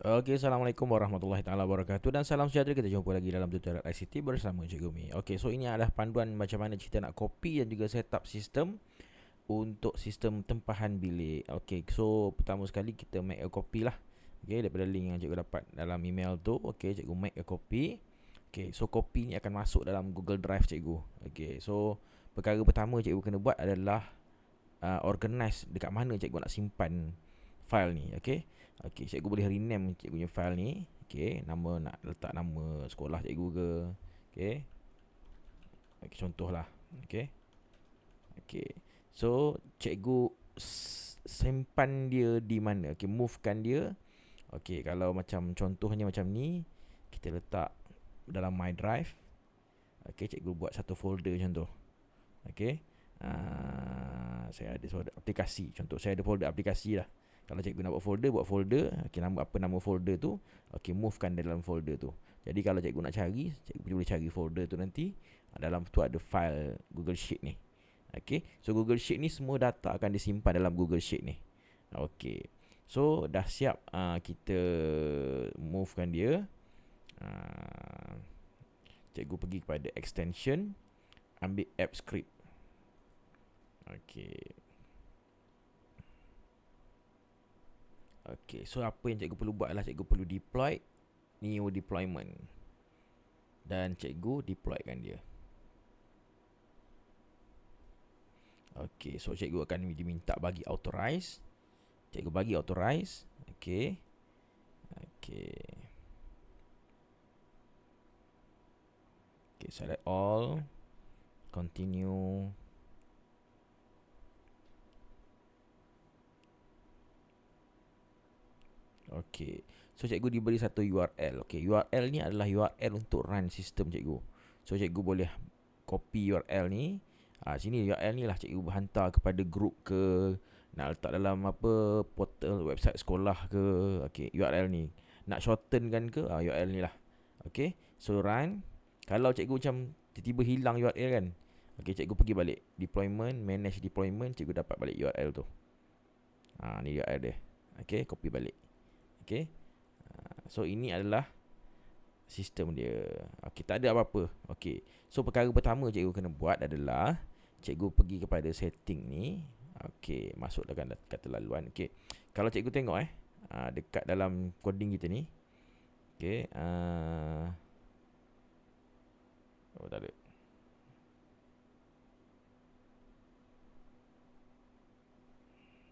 Okey, Assalamualaikum warahmatullahi taala wabarakatuh dan salam sejahtera. Kita jumpa lagi dalam tutorial ICT bersama Cikgu Mi. Okey, so ini adalah panduan macam mana kita nak copy dan juga setup sistem untuk sistem tempahan bilik. Okey, so pertama sekali kita make a copy lah. Okey, daripada link yang cikgu dapat dalam email tu. Okey, cikgu make a copy. Okey, so copy ni akan masuk dalam Google Drive cikgu. Okey, so perkara pertama cikgu kena buat adalah organize dekat mana cikgu nak simpan file ni. Okey. Okey, cikgu boleh rename cikgu punya file ni. Okey, nama nak letak nama sekolah cikgu ke. Okey. Okey, contohlah. Okey. Okey. So, cikgu simpan dia di mana? Okey, movekan dia. Okey, kalau macam contohnya macam ni, kita letak dalam My Drive. Okey, cikgu buat satu folder macam tu. Okey. Saya ada folder aplikasi. Contoh saya ada folder aplikasi lah. Kalau cikgu nak buat folder. Okey, nama folder tu. Okey, movekan dalam folder tu. Jadi kalau cikgu nak cari, cikgu boleh cari folder tu nanti. Dalam tu ada file Google Sheet ni. Okey, so Google Sheet ni semua data akan disimpan dalam Google Sheet ni. Okey, so dah siap kita movekan dia. Cikgu pergi kepada extension, ambil app script. Okey. Okey, so apa yang cikgu perlu buat adalah cikgu perlu deploy new deployment. Dan cikgu deploykan dia. Okey, so cikgu akan diminta bagi authorize. Cikgu bagi authorize. Okey. Okey. Okey, select all. Continue. Okey. So cikgu diberi satu URL. Okey, URL ni adalah URL untuk run sistem cikgu. So cikgu boleh copy URL ni. Sini URL ni lah cikgu hantar kepada group ke, nak letak dalam apa portal website sekolah ke. Okey, URL ni. Nak shorten kan ke? URL ni lah. Okey, so run. Kalau cikgu macam tiba-tiba hilang URL kan. Okey, cikgu pergi balik deployment, manage deployment, cikgu dapat balik URL tu. Ni URL dia. Okey, copy balik. Okay. So ini adalah sistem dia. Okay, tak ada apa-apa. Okay, so perkara pertama cikgu kena buat adalah cikgu pergi kepada setting ni. Okay, masuk dekat kata laluan. Okay, kalau cikgu tengok dekat dalam coding kita ni. Okay, tak ada.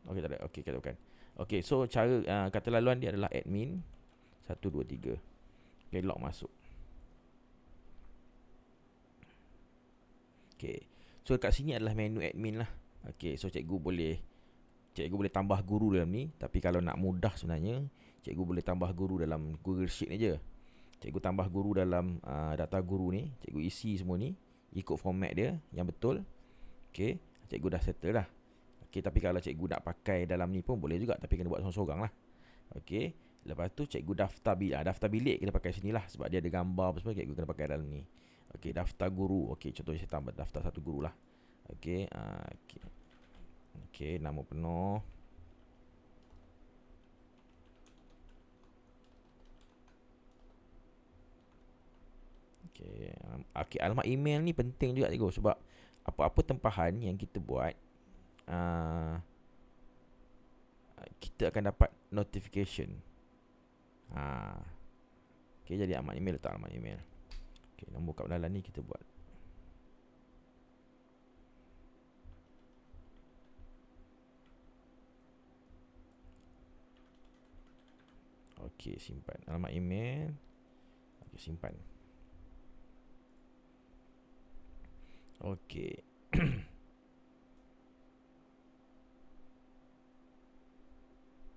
Okay, tak ada. Okay, kata bukan. Okay, so cara kata laluan dia adalah admin 1, 2, 3. Okay, log masuk. Okay, so kat sini adalah menu admin lah. Okay, so cikgu boleh tambah guru dalam ni. Tapi kalau nak mudah sebenarnya, cikgu boleh tambah guru dalam Google Sheet ni je. Cikgu tambah guru dalam data guru ni. Cikgu isi semua ni, ikut format dia yang betul. Okay, cikgu dah settle lah. Okay, tapi kalau cikgu nak pakai dalam ni pun boleh juga, tapi kena buat sorang-sorang lah. Okay, lepas tu cikgu daftar bilik. Daftar bilik kena pakai sini lah, sebab dia ada gambar apa semua, cikgu kena pakai dalam ni. Okay, daftar guru. Okay, contohnya saya tambah daftar satu guru lah. Okay, okay, nama penuh. Okay, alamat email ni penting juga cikgu, sebab apa-apa tempahan yang kita buat, kita akan dapat notification. Okay, jadi alamat email, letak alamat email. Okay, nombor kad pengenalan ni kita buat. Okay, simpan alamat email. Okay, simpan. Okay.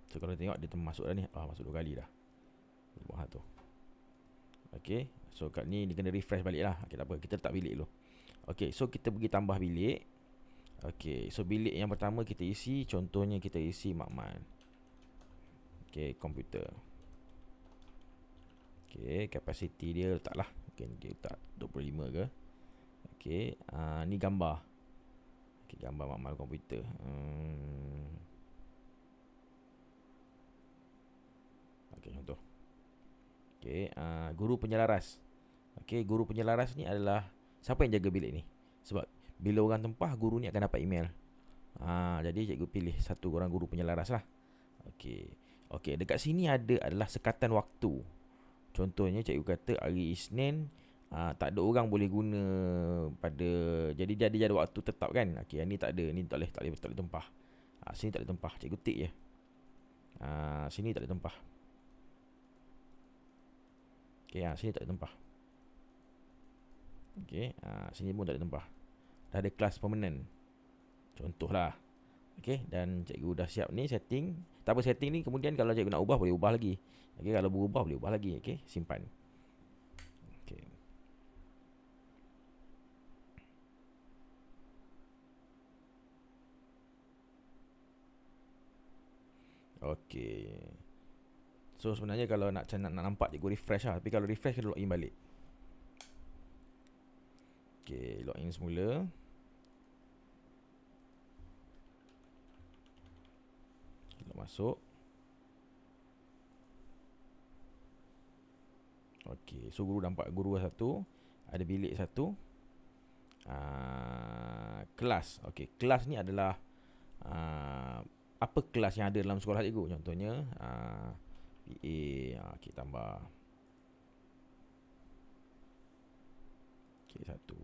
So kalau tengok dia termasuk dah ni. Masuk 2 kali dah. Buat tu. Okay, so kat ni dia kena refresh balik lah. Okay, tak apa, kita letak bilik dulu. Okay, so kita pergi tambah bilik. Okay, so bilik yang pertama kita isi, contohnya kita isi Makmal. Okay, komputer. Okay, capacity dia letaklah. Okay, dia letak 25 ke. Okay, ni gambar. Okay, gambar Makmal komputer. Okay, contoh. Okey, guru penyelaras. Okey, guru penyelaras ni adalah siapa yang jaga bilik ni? Sebab bila orang tempah, guru ni akan dapat email. Jadi cikgu pilih satu orang guru penyelaras lah. Okey. Okey, dekat sini adalah sekatan waktu. Contohnya cikgu kata hari Isnin tak ada orang boleh guna pada, jadi dia ada waktu tetap kan. Okey, yang ni tak ada, ni tak boleh tempah. Sini tak boleh tempah, cikgu tik je. Sini tak boleh tempah. Okey, sini tak boleh tempah. Okey, sini pun tak boleh tempah. Dah ada kelas permanent. Contohlah. Okey, dan cikgu dah siap ni setting. Tak apa, setting ni kemudian kalau cikgu nak ubah boleh ubah lagi. Okey, kalau berubah boleh ubah lagi. Okey, simpan. Okey. Okey. So sebenarnya kalau nak nampak cikgu refresh lah. Tapi kalau refresh kena login balik. Okey, login semula. Kita masuk. Okey, so guru nampak guru satu, ada bilik satu. Kelas. Okey, kelas ni adalah apa kelas yang ada dalam sekolah cikgu. Contohnya PA. Okey, tambah. Okey, satu.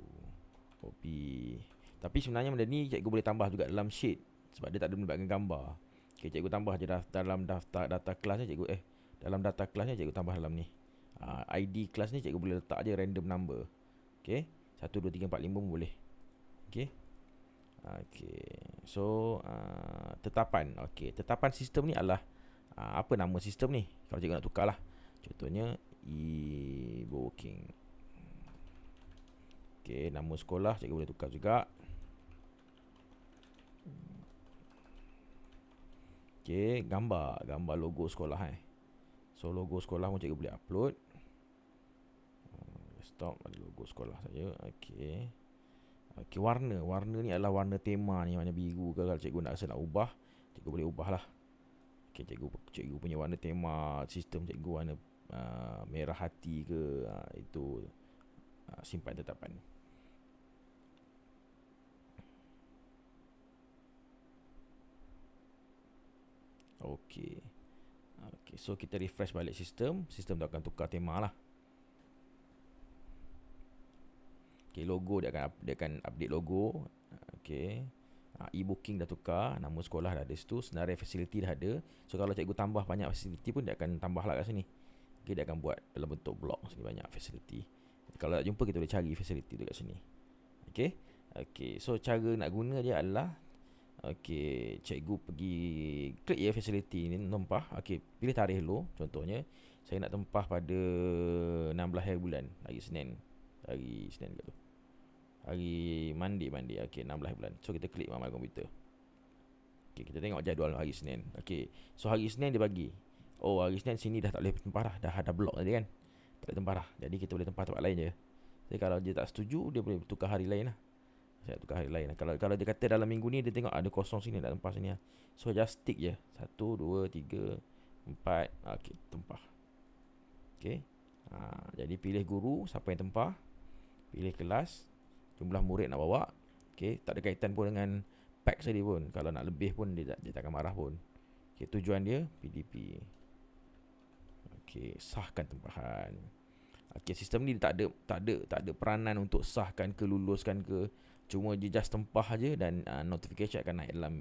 Copy. Tapi sebenarnya benda ni cikgu boleh tambah juga dalam sheet, sebab dia tak ada melibatkan gambar. Okey, cikgu tambah je dalam data kelasnya cikgu dalam data kelasnya cikgu tambah dalam ni. ID kelas ni cikgu boleh letak je random number. Okey, 1 2 3 4 5 pun boleh. Okey. Okey. So tetapan. Okey, tetapan sistem ni adalah apa nama sistem ni? Kalau cikgu nak tukar lah. Contohnya e-booking. Okey, nama sekolah cikgu boleh tukar juga. Okey, gambar logo sekolah So logo sekolah pun cikgu boleh upload. Stop, ada logo sekolah saja. Okey. Okey, warna ni adalah warna tema ni, warna biru ke. Kalau cikgu nak rasa nak ubah, cikgu boleh ubah lah. Okey, cikgu punya warna tema sistem cikgu warna merah hati ke, itu simpan tetapan. Okey. Okey, so kita refresh balik sistem tu akan tukar tema lah. Okey, logo dia akan update logo. Okey. E-booking dah tukar, nama sekolah dah ada situ, senarai facility dah ada. So kalau cikgu tambah banyak facility pun dia akan tambah lah kat sini. Okey, dia akan buat dalam bentuk blok sini banyak facility. Kalau nak jumpa kita boleh cari facility tu kat sini. Okey. Okey, so cara nak guna dia adalah cikgu pergi klik je facility ni, tempah. Okey, pilih tarikh dulu. Contohnya saya nak tempah pada 16 hari bulan, hari Senin. Hari Senin ke tu? Hari Monday. Okey, 16 bulan. So kita klik amal komputer. Okey, kita tengok jadual hari Senin. Okey, so hari Senin dia bagi, hari Senin sini dah tak boleh tempah dah. Dah ada blok tadi kan. Tak boleh tempah dah. Jadi kita boleh tempah tempat lain je. Jadi kalau dia tak setuju, dia boleh tukar hari lain lah. Saya tukar hari lain lah. Kalau dia kata dalam minggu ni dia tengok ada kosong sini, nak tempah sini lah. So just stick je. 1, 2, 3, 4. Okey, tempah. Okey. Jadi pilih guru, siapa yang tempah. Pilih kelas, jumlah murid nak bawa. Okey, tak ada kaitan pun dengan pack tadi pun. Kalau nak lebih pun dia tak akan marah pun. Okey, tujuan dia PDP. Okey, sahkan tempahan. Okey, sistem ni tak ada peranan untuk sahkan ke, luluskan ke. Cuma dia just tempah aja dan notification akan naik dalam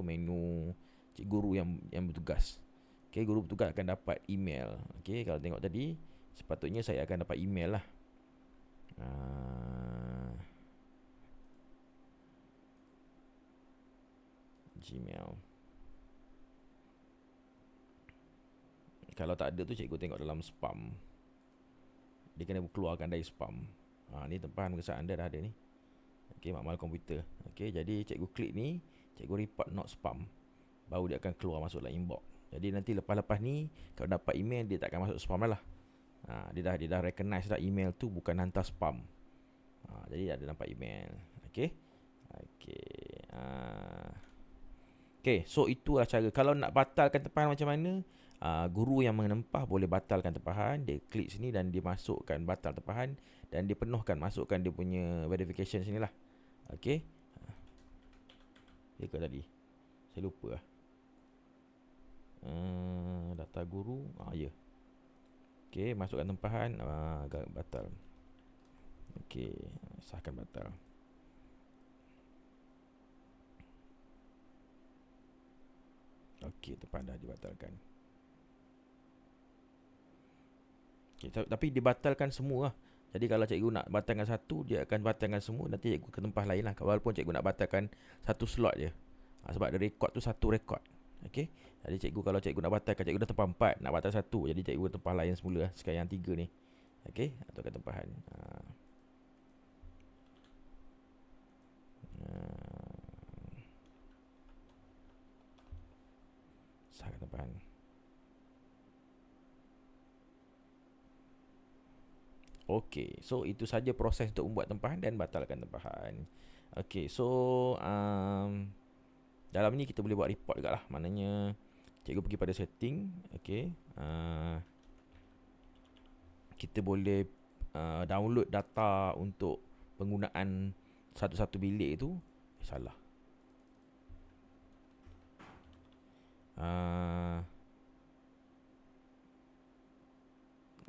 menu guru yang bertugas. Okey, guru bertugas akan dapat email. Okey, kalau tengok tadi sepatutnya saya akan dapat email lah. Gmail. Kalau tak ada tu cikgu tengok dalam spam. Dia kena keluarkan dari spam. Ni tempahan mengesat anda dah ada ni. Okey, makmal komputer. Okey, jadi cikgu klik ni, cikgu report not spam. Baru dia akan keluar masuk dalam inbox. Jadi nanti lepas-lepas ni kalau dapat email dia tak akan masuk spam lah. Dia dah recognize dah email tu bukan hantar spam. Jadi ada nampak email. Okey. Okey, so itulah cara. Kalau nak batalkan tempahan macam mana, guru yang menempah boleh batalkan tempahan. Dia klik sini dan dia masukkan batal tempahan dan dia penuhkan, masukkan dia punya verification sini lah. Okey. Ya ke tadi? Saya lupa lah. Data guru. Ya. Okey, masukkan tempahan. Batal. Okey, sahkan batal. Okey, tempahan dah dibatalkan. Okay, tapi dibatalkan semua lah. Jadi kalau cikgu nak batalkan satu, dia akan batalkan semua. Nanti cikgu ke tempah lain lah. Walaupun cikgu nak batalkan satu slot je. Sebab ada rekod tu satu rekod. Okey. Jadi cikgu kalau cikgu nak batalkan, cikgu dah tempah 4, nak batal satu. Jadi cikgu tempah lain semula lah. Sekarang yang 3 ni. Okey. Atau tempahan. Sahkan tempahan. Okey, so itu saja proses untuk membuat tempahan dan batalkan tempahan. Okey, so dalam ni kita boleh buat report juga lah. Maknanya cikgu pergi pada setting. Okey, kita boleh download data untuk penggunaan satu-satu bilik itu. Salah.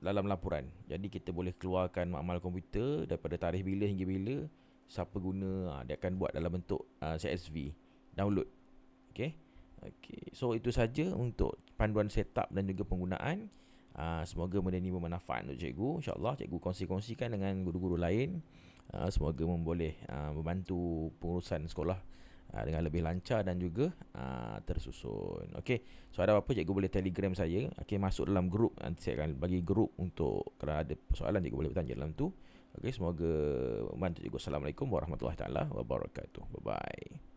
Dalam laporan. Jadi kita boleh keluarkan makmal komputer daripada tarikh bila hingga bila, siapa guna, dia akan buat dalam bentuk CSV download. Okey. So itu saja untuk panduan setup dan juga penggunaan. Semoga benda ni bermanfaat untuk cikgu. InsyaAllah cikgu kongsi-kongsikan dengan guru-guru lain. Semoga boleh membantu pengurusan sekolah dengan lebih lancar dan juga tersusun. Okey. So ada apa-apa cikgu boleh telegram saya. Okey, masuk dalam grup. Nanti saya akan bagi grup untuk kalau ada persoalan cikgu boleh bertanya dalam tu. Okey, semoga membantu cikgu. Assalamualaikum warahmatullahi taala wabarakatuh. Bye bye.